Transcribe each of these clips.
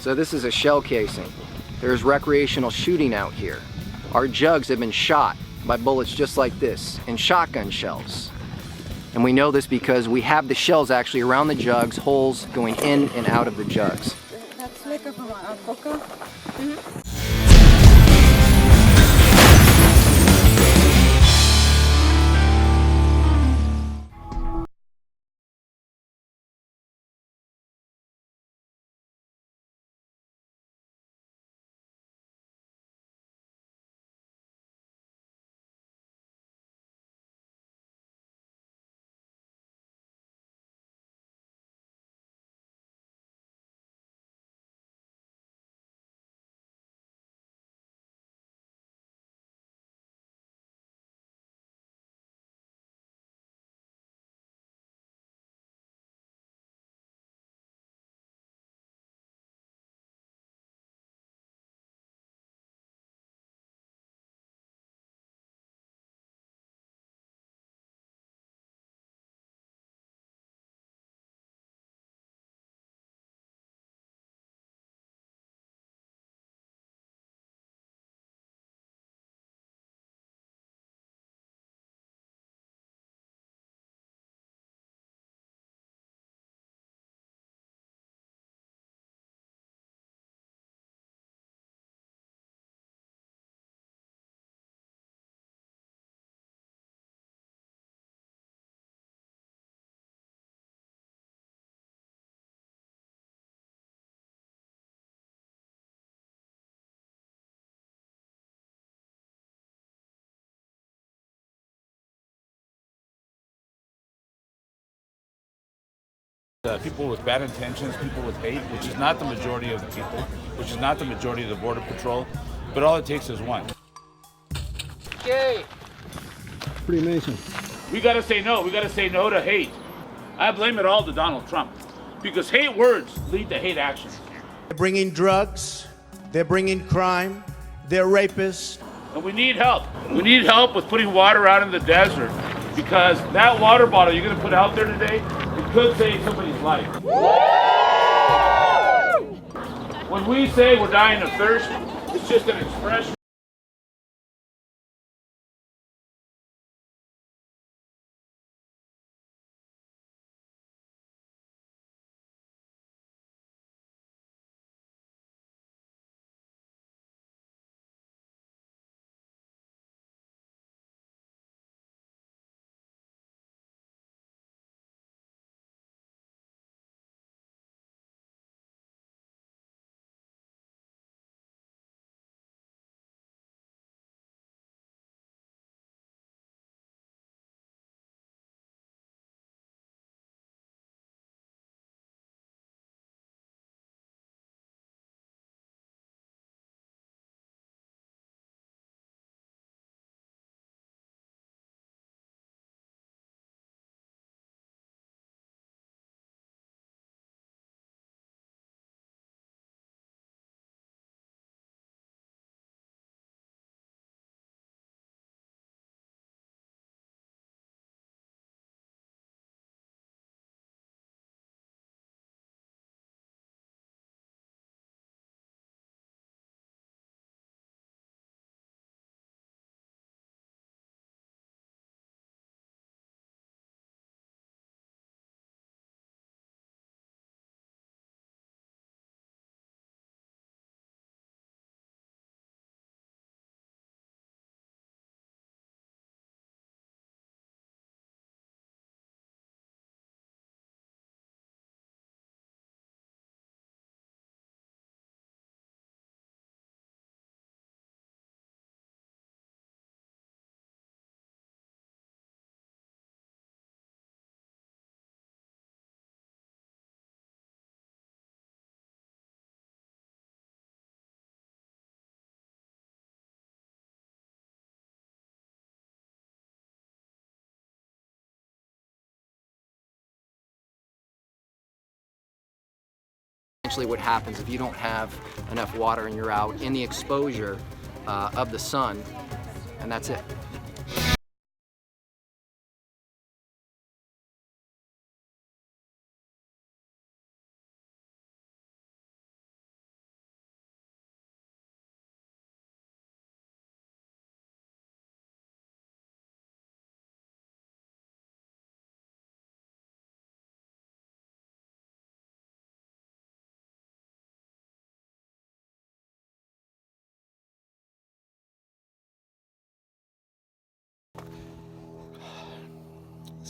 So this is a shell casing. There's recreational shooting out here. Our jugs have been shot by bullets just like this, and shotgun shells. And we know this because we have the shells actually around the jugs, holes going in and out of the jugs. That's lekker van mijn koken. People with bad intentions, people with hate, which is not the majority of the people, which is not the majority of the Border Patrol, but all it takes is one. Okay. Pretty amazing. We gotta say no. We gotta say no to hate. I blame it all to Donald Trump, because hate words lead to hate actions. They're bringing drugs, they're bringing crime, they're rapists. And we need help. We need help with putting water out in the desert, because that water bottle you're gonna put out there today, it could save somebody's life. When we say we're dying of thirst, it's just an expression. Essentially what happens if you don't have enough water and you're out in the exposure of the sun, and that's it.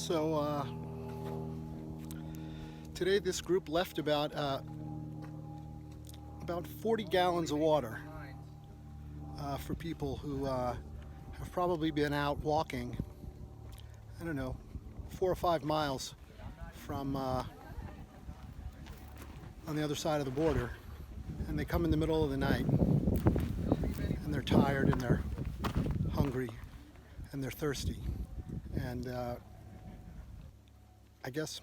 So today this group left about 40 gallons of water for people who have probably been out walking, I don't know, 4 or 5 miles from on the other side of the border, and they come in the middle of the night and they're tired and they're hungry and they're thirsty, and I guess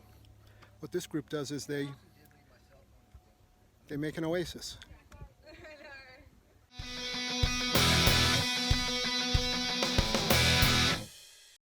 what this group does is they make an oasis.